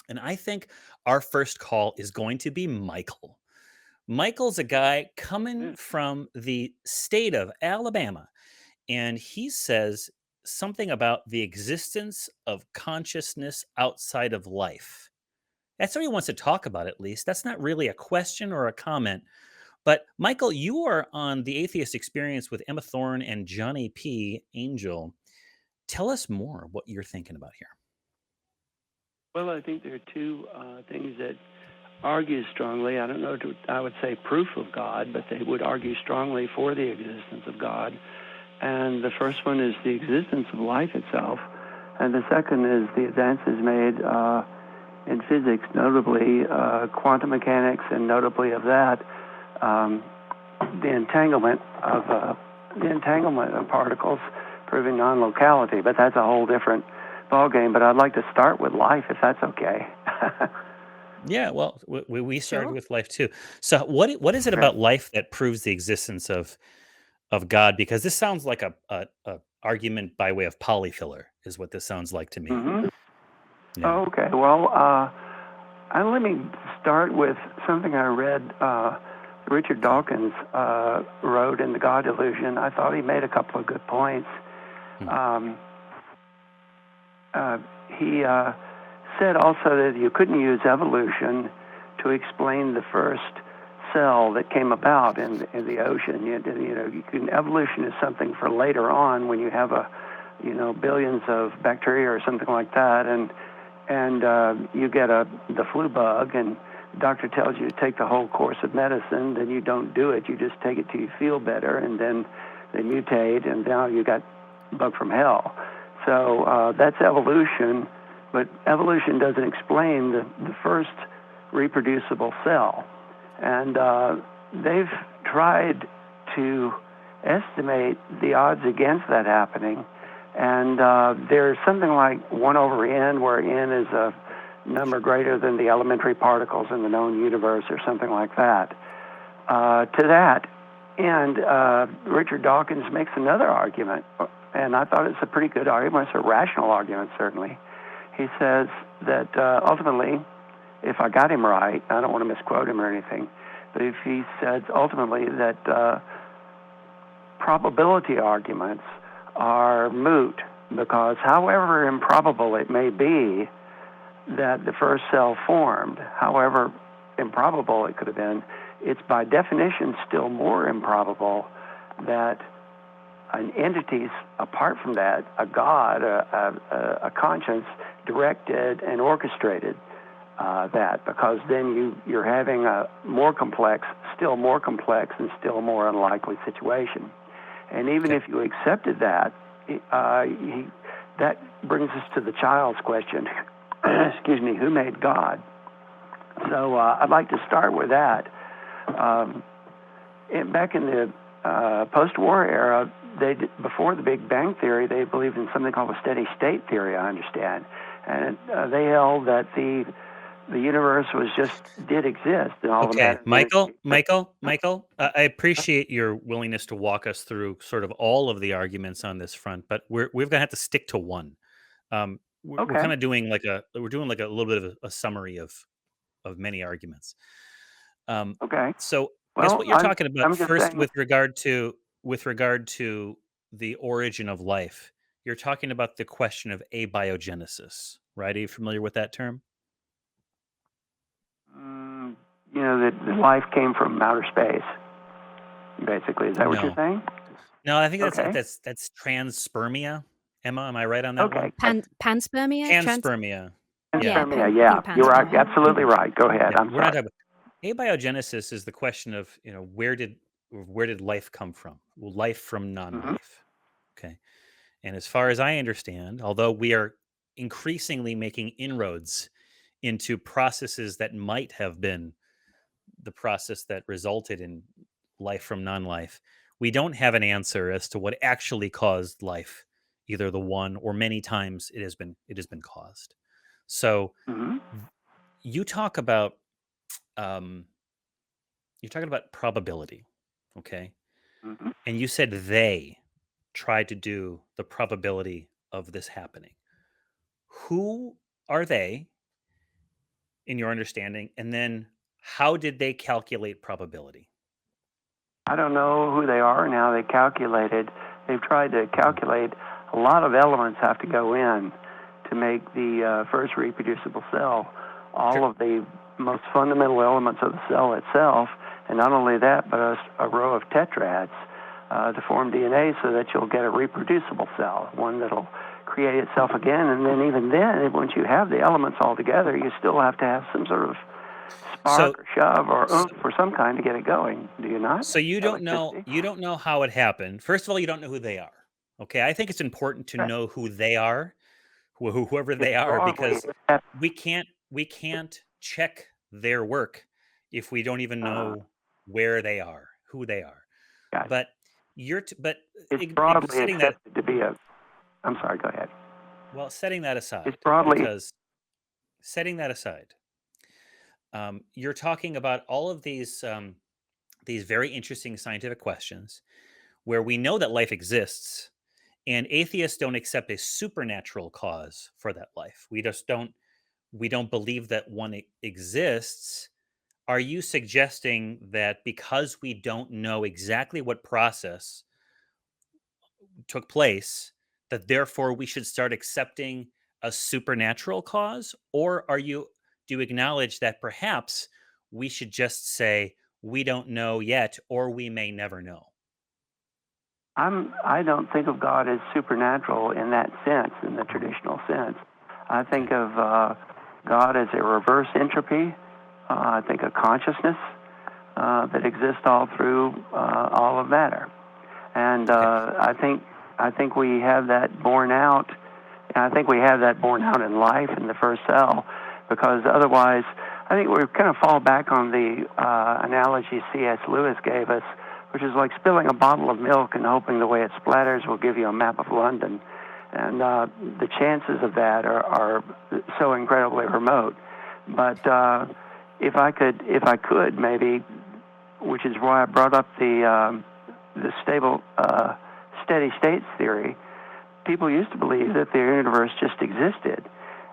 And I think our first call is going to be Michael. Michael's a guy coming Yeah. from the state of Alabama, and he says something about the existence of consciousness outside of life. That's what he wants to talk about, at least. That's not really a question or a comment. But Michael, you are on the Atheist Experience with Emma Thorne and Johnny P. Angel. Tell us more what you're thinking about here. Well, I think there are two things that argue strongly. I don't know, I would say proof of God, but they would argue strongly for the existence of God. And the first one is the existence of life itself. And the second is the advances made in physics, notably quantum mechanics, and notably of that, the entanglement of particles, proving non-locality. But that's a whole different ballgame. But I'd like to start with life, if that's okay. Yeah, well, we started Sure. with life too. So what is it Okay. about life that proves the existence of God? Because this sounds like a argument by way of polyfiller, is what this sounds like to me. Mm-hmm. Yeah. Okay. Well, let me start with something I read. Richard Dawkins wrote in The God Delusion. I thought he made a couple of good points. Hmm. He said also that you couldn't use evolution to explain the first cell that came about in the ocean. Evolution is something for later on when you have billions of bacteria or something like that, and you get the flu bug, and the doctor tells you to take the whole course of medicine. Then you don't do it. You just take it till you feel better, and then they mutate, and now you got bug from hell. So that's evolution, but evolution doesn't explain the first reproducible cell. And they've tried to estimate the odds against that happening. And there's something like 1 over n, where n is a number greater than the elementary particles in the known universe, or something like that. To that end, Richard Dawkins makes another argument, and I thought it's a pretty good argument. It's a rational argument, certainly. He says that ultimately, if I got him right, I don't want to misquote him or anything, but if he says ultimately that probability arguments are moot, because however improbable it may be that the first cell formed, however improbable it could have been, it's by definition still more improbable that an entity apart from that, a God, a conscience, directed and orchestrated that, because then you're having a more complex and still more unlikely situation. And even if you accepted that, that brings us to the child's question. Excuse me, who made God? So I'd like to start with that. Back in the post-war era, before the Big Bang Theory, they believed in something called a steady state theory, I understand. And they held that the universe did exist, and all the Okay, matter. Michael, I appreciate your willingness to walk us through sort of all of the arguments on this front, but we're gonna have to stick to one. We're Okay. kind of doing like a little bit of a summary of many arguments. Um, Okay. so I guess Well, what you're talking about I'm just first saying. with regard to the origin of life, you're talking about the question of abiogenesis, right? Are you familiar with that term? Mm, that life came from outer space. Basically, is that what you're No. saying? No, I think Okay. that's transpermia. Emma, am I right on that Okay. one? Panspermia? Panspermia. Yeah. Yeah, Panspermia. I Yeah, think you're right. panspermia. Absolutely right. Go ahead. Yeah. I'm We're not sorry. talking abiogenesis is the question of, where did life come from? Well, life from Mm-hmm. non-life. Okay. And as far as I understand, although we are increasingly making inroads into processes that might have been the process that resulted in life from non-life, we don't have an answer as to what actually caused life, either the one or many times it has been caused. So Mm-hmm. you talk about um, you're talking about probability, okay? Mm-hmm. And you said they tried to do the probability of this happening. Who are they, in your understanding? And then how did they calculate probability? I don't know who they are and how they calculated. They've tried to Mm. calculate a lot of elements have to go in to make the first reproducible cell. Sure. All of the most fundamental elements of the cell itself, and not only that, but a row of tetrads to form DNA so that you'll get a reproducible cell, one that'll create itself again. And then even then, once you have the elements all together, you still have to have some sort of So, spark or shove or so, oomph or some kind to get it going. Do you not? so Electricity? you don't know how it happened. First of all, you don't know who they are. Okay, I think it's important to Right. know who they are, whoever It's they are, broadly because we can't check their work if we don't even uh, know where they are, who they are. gotcha. But but It's broadly setting that accepted to be a. I'm sorry. Go ahead. well, setting that It's aside, broadly. because setting that aside, you're talking about all of these very interesting scientific questions where we know that life exists, and atheists don't accept a supernatural cause for that life. We don't believe that one exists. Are you suggesting that because we don't know exactly what process took place, that therefore we should start accepting a supernatural cause? Or do you acknowledge that perhaps we should just say we don't know yet, or we may never know? I don't think of God as supernatural in that sense, in the Mhm. traditional sense. I Okay. think of God as a reverse entropy. I think of consciousness that exists all through all of matter. And Okay. I think we have that borne out. And I think we have that borne out in life in the first cell, because otherwise, I think we kind of fall back on the analogy C.S. Lewis gave us, which is like spilling a bottle of milk and hoping the way it splatters will give you a map of London. And the chances of that are so incredibly remote. But if I could maybe, which is why I brought up the stable, steady states theory. People used to believe that the universe just existed,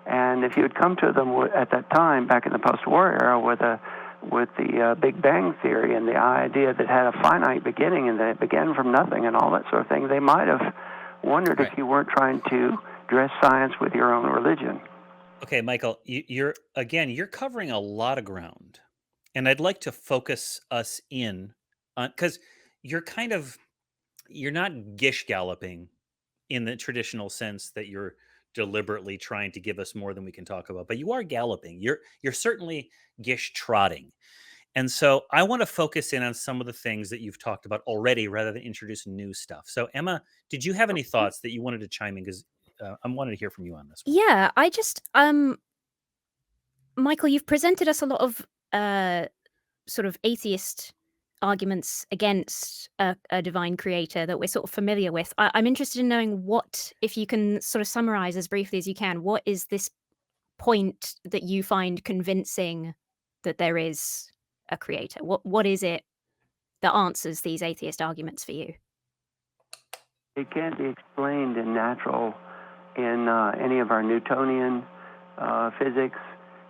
and if you had come to them at that time, back in the post-war era, with the Big Bang theory and the idea that had a finite beginning and that it began from nothing and all that sort of thing, they might have wondered if Right. you weren't trying to dress science with your own religion. Okay, Michael, you're covering a lot of ground, and I'd like to focus us in on because you're kind of you're not gish galloping in the traditional sense that you're deliberately trying to give us more than we can talk about, but you are galloping. You're certainly gish trotting. And so I want to focus in on some of the things that you've talked about already rather than introduce new stuff. So Emma, did you have any thoughts that you wanted to chime in, cuz I wanted to hear from you on this one. Yeah, I just Michael, you've presented us a lot of uh sort of atheist arguments against a divine creator that we're sort of familiar with. I'm interested in knowing what, if you can sort of summarize as briefly as you can, what is this point that you find convincing that there is a creator? What is it that answers these atheist arguments for you? It can't be explained in any of our Newtonian physics,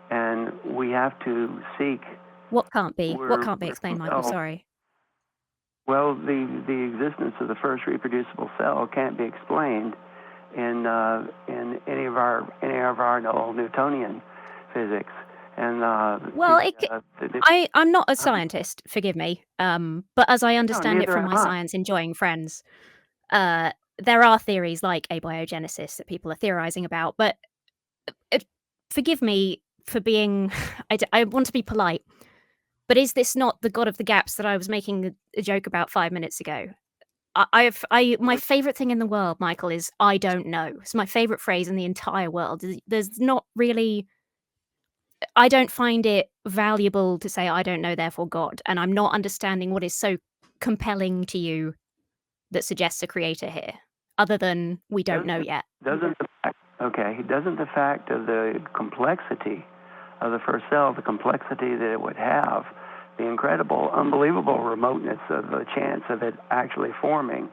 and we have to seek. What can't be? What can't be We're explained, Michael? compelled. Sorry. Well, the existence of the first reproducible cell can't be explained in any of our old Newtonian physics, and Well, I'm not a uh, scientist, forgive me. But as I no, understand it neither from am my I. science enjoying friends, uh, there are theories like abiogenesis that people are theorizing about. But uh, forgive me for being, I want to be polite, but is this not the God of the gaps that I was making a joke about 5 minutes ago? My favorite thing in the world, Michael, is I don't know. It's my favorite phrase in the entire world. There's not really, I don't find it valuable to say I don't know, therefore God, and I'm not understanding what is so compelling to you that suggests a creator here, other than we don't know Doesn't yet. doesn't the fact okay? Doesn't the fact of the complexity of the first cell, the complexity that it would have, the incredible, unbelievable remoteness of the chance of it actually forming,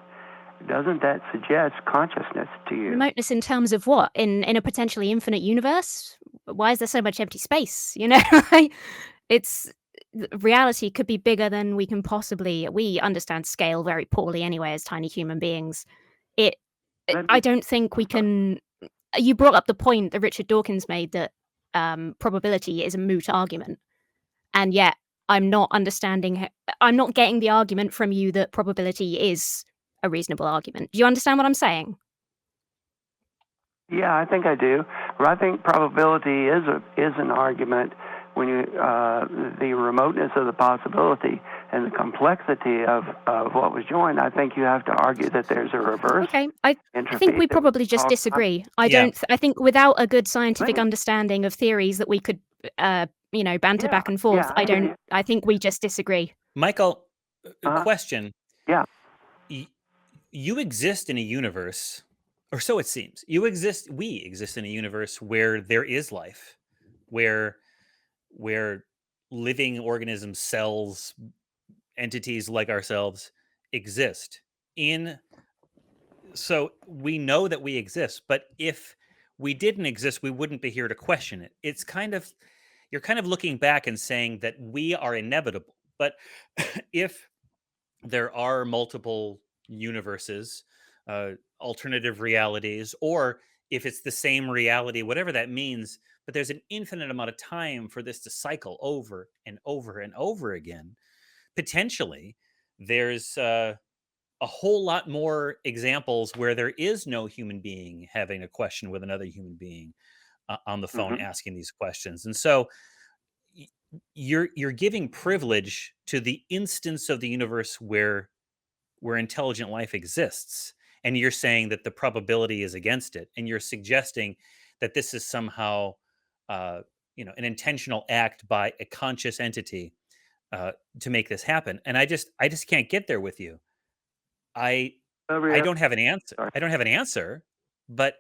doesn't that suggest consciousness to you? Remoteness in terms of what? In a potentially infinite universe? why is there so much empty space? It's reality could be bigger than we can possibly. We understand scale very poorly anyway as tiny human beings. It. Let I me, don't think we can. You brought up the point that Richard Dawkins made that probability is a moot argument, and yet I'm not understanding. I'm not getting the argument from you that probability is a reasonable argument. Do you understand what I'm saying? yeah, I think I do. Well, I think probability is an argument when you the remoteness of the possibility and the complexity of what was joined. I think you have to argue that there's a reverse Okay, I entropy think we that we probably just call disagree. I Yeah, don't. I think without a good let scientific me, understanding of theories that we could, banter yeah, back and forth. I hear you. I think we just disagree. Michael. A Uh, question: yeah. Y- you exist in a universe, or so it seems. We exist in a universe where there is life, where where living organisms, cells, entities like ourselves exist in. So we know that we exist, but if we didn't exist, we wouldn't be here to question it. It's kind of, you're kind of looking back and saying that we are inevitable. But if there are multiple universes, alternative realities, or if it's the same reality, whatever that means, but there's an infinite amount of time for this to cycle over and over and over again, potentially there's a whole lot more examples where there is no human being having a question with another human being on the phone Hmm. asking these questions. And so y- you're giving privilege to the instance of the universe where intelligent life exists, and you're saying that the probability is against it, and you're suggesting that this is somehow uh, an intentional act by a conscious entity to make this happen. And I just can't get there with you. I I Sorry. don't have an answer. I don't have an answer, but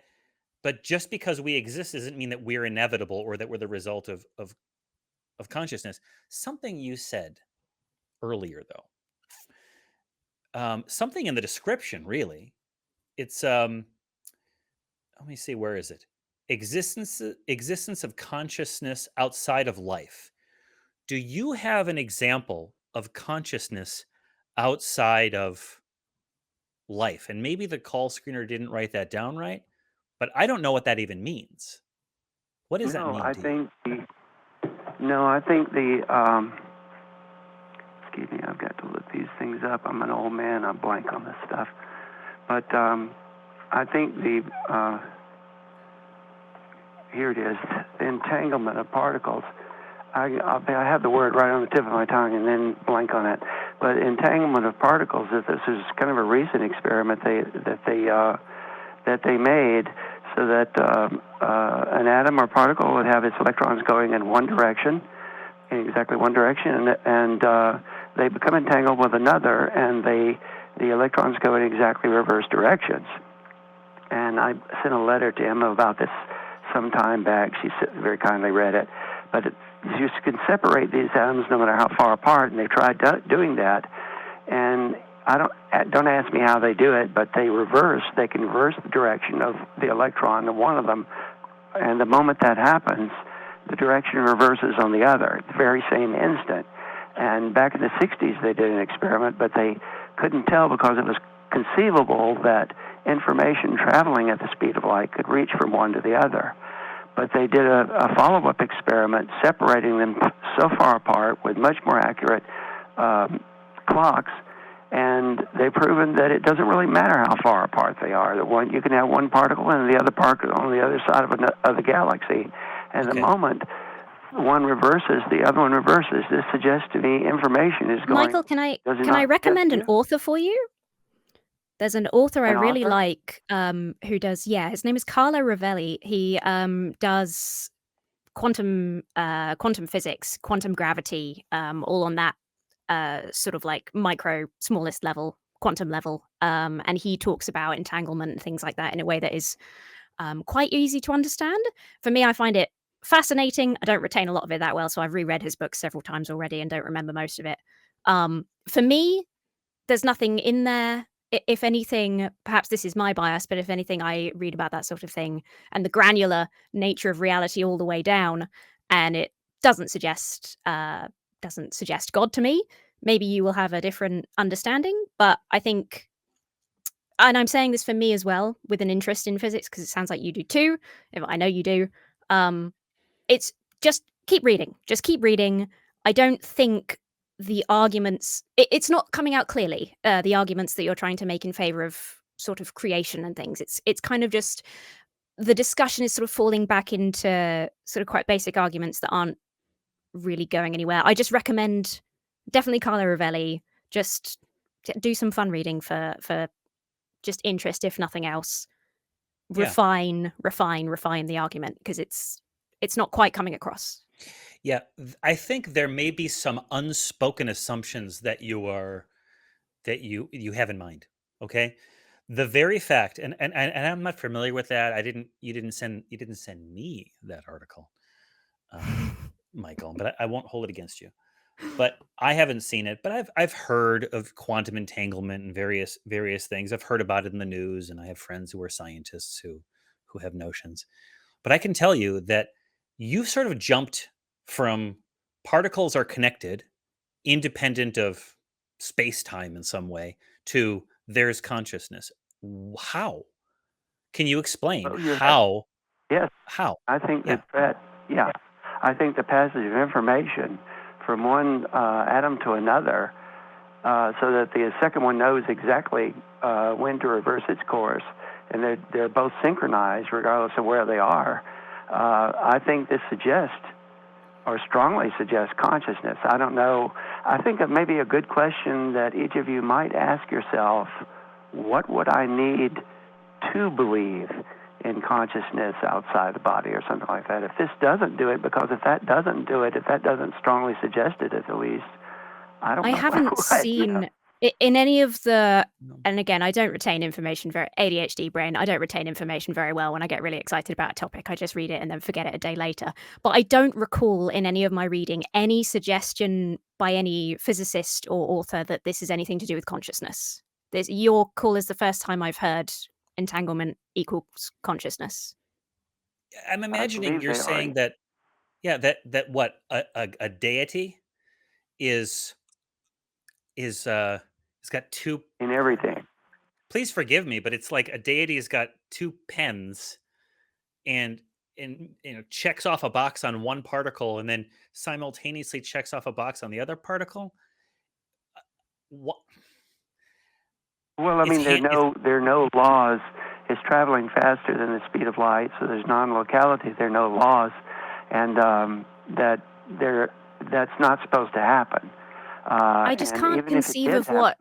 just because we exist doesn't mean that we're inevitable or that we're the result of consciousness. Something you said earlier, though, something in the description, really. It's let me see, where is it? Existence of consciousness outside of life. Do you have an example of consciousness outside of life? And maybe the call screener didn't write that down right, but I don't know what that even means. What does that No, mean I to you? think the no, I think the excuse me, I've got to look these things up. I'm an old man. I blank on this stuff. But I think the here it is, the entanglement of particles. I have the word right on the tip of my tongue and then blank on it. But entanglement of particles. This is kind of a recent experiment that they made, so that an atom or particle would have its electrons going in one direction, in exactly one direction, and they become entangled with another, and the electrons go in exactly reverse directions. And I sent a letter to Emma about this some time back. She very kindly read it. But you can separate these atoms no matter how far apart, and they tried doing that. And don't ask me how they do it, but they can reverse the direction of the electron of one of them. And the moment that happens, the direction reverses on the other, the very same instant. And back in the 60s, they did an experiment, but they couldn't tell because it was conceivable that information traveling at the speed of light could reach from one to the other. But they did a follow-up experiment separating them so far apart with much more accurate clocks, and they've proven that it doesn't really matter how far apart they are. You can have one particle and the other particle on the other side of the galaxy, and the Okay. moment one reverses, the other one reverses. This suggests to me information is going. Michael, can I Does it can I not recommend an suggest author for you? There's an author I an really author? like, who does, his name is Carlo Rovelli. He does quantum physics, quantum gravity, all on that sort of like micro, smallest level, quantum level. And he talks about entanglement and things like that in a way that is quite easy to understand. For me, I find it fascinating. I don't retain a lot of it that well, so I've reread his books several times already and don't remember most of it. For me, there's nothing in there if anything, perhaps this is my bias, but if anything, I read about that sort of thing and the granular nature of reality all the way down, and it doesn't suggest God to me. Maybe you will have a different understanding, but I think, and I'm saying this for me as well, with an interest in physics, because it sounds like you do too. I know you do. Um, it's just keep reading. Just keep reading. I don't think the arguments, it's not coming out clearly, the arguments that you're trying to make in favor of sort of creation and things. It's kind of just the discussion is sort of falling back into sort of quite basic arguments that aren't really going anywhere. I just recommend definitely Carlo Rovelli. Just do some fun reading for just interest, if nothing else. Yeah. Refine the argument, because it's not quite coming across. Yeah, I think there may be some unspoken assumptions that you have in mind. Okay, the very fact, and I'm not familiar with that. You didn't send me that article, Michael, but I won't hold it against you. But I haven't seen it. But I've heard of quantum entanglement and various things. I've heard about it in the news, and I have friends who are scientists who have notions. But I can tell you that you've sort of jumped from particles are connected, independent of space time in some way, to there's consciousness. How? Can you explain Oh, how? yes. How? I think Yeah. yeah, I think the passage of information from one atom to another, so that the second one knows exactly when to reverse its course, and they're both synchronized regardless of where they are. I think this suggests, or strongly suggests, consciousness. I don't know. I think that maybe a good question that each of you might ask yourself: what would I need to believe in consciousness outside the body, or something like that? If this doesn't do it, because if that doesn't do it, if that doesn't strongly suggest it at the least, I don't I know haven't what, seen in any of the, No. and again, I don't retain information very, ADHD brain. I don't retain information very well. When I get really excited about a topic, I just read it and then forget it a day later. But I don't recall in any of my reading any suggestion by any physicist or author that this is anything to do with consciousness. Your call is the first time I've heard entanglement equals consciousness. I'm I imagining believe you're they already saying that, yeah, that what a deity is it's got two. in everything. Please forgive me, but it's like a deity has got two pens and checks off a box on one particle and then simultaneously checks off a box on the other particle. What? Well, I It's mean, hand. there are no laws. It's traveling faster than the speed of light, so there's non-locality. There are no laws, and that's not supposed to happen. I just And can't even if it conceive did of happen,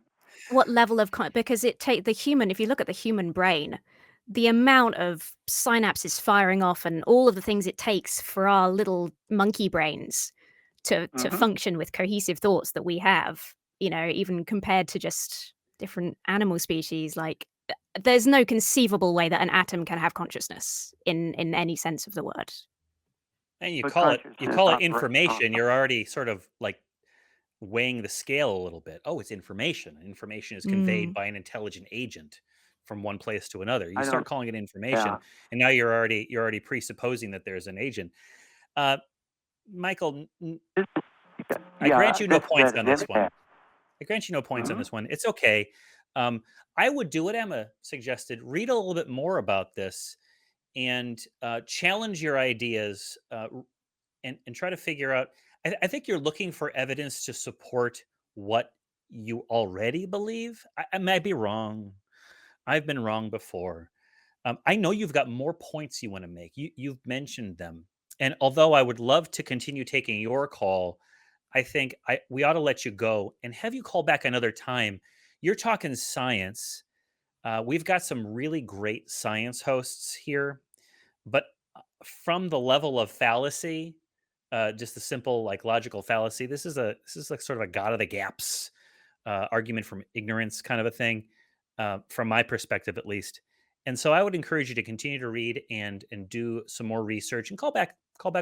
what level of because it take the human, if you look at the human brain, the amount of synapses firing off and all of the things it takes for our little monkey brains to hmm function with cohesive thoughts that we have, even compared to just different animal species, like there's no conceivable way that an atom can have consciousness in any sense of the word. And you but call it consciousness operates on. information. You're already sort of like weighing the scale a little bit. Oh, it's information. Information is conveyed Mm. by an intelligent agent from one place to another. You I start don't. calling it information, Yeah. and now you're already presupposing that there's an agent. Uh, Michael, This, I grant yeah. you no This points that on this one. internet. I grant you no points on hmm this one. It's okay. I would do what Emma suggested. Read a little bit more about this and challenge your ideas and try to figure out. I think you're looking for evidence to support what you already believe. I might be wrong. I've been wrong before. I know you've got more points you want to make. You've mentioned them, and although I would love to continue taking your call, I think we ought to let you go and have you call back another time. You're talking science. We've got some really great science hosts here, but from the level of fallacy, just a simple like logical fallacy. This is like sort of a god of the gaps argument from ignorance kind of a thing, from my perspective at least. And so I would encourage you to continue to read and do some more research and call back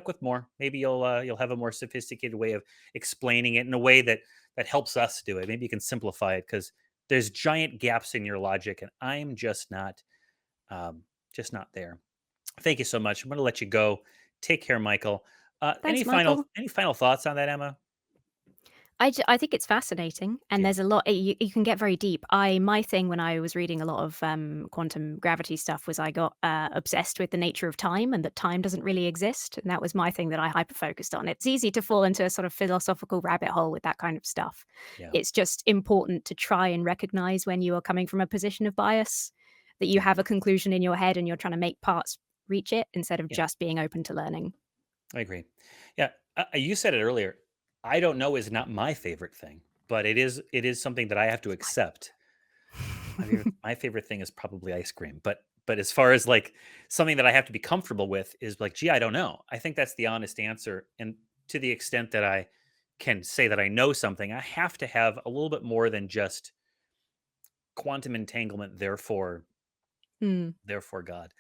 with more. Maybe you'll have a more sophisticated way of explaining it in a way that helps us do it. Maybe you can simplify it because there's giant gaps in your logic, and I'm just not there. Thank you so much. I'm going to let you go. Take care, Michael. Thanks, Michael. Any final thoughts on that, Emma? I think it's fascinating, and Yeah, there's a lot you can get very deep. My thing when I was reading a lot of, quantum gravity stuff was I got, obsessed with the nature of time and that time doesn't really exist, and that was my thing that I hyper focused on. It's easy to fall into a sort of philosophical rabbit hole with that kind of stuff. yeah, It's just important to try and recognize when you are coming from a position of bias, that you yeah, have a conclusion in your head and you're trying to make parts reach it instead of yeah. just being open to learning. I agree. Yeah, you said it earlier. I don't know is not my favorite thing, but it is something that I have to accept. My favorite thing is probably ice cream, but as far as like something that I have to be comfortable with is like, gee, I don't know. I think that's the honest answer. And to the extent that I can say that I know something, I have to have a little bit more than just quantum entanglement, therefore Mm. therefore God.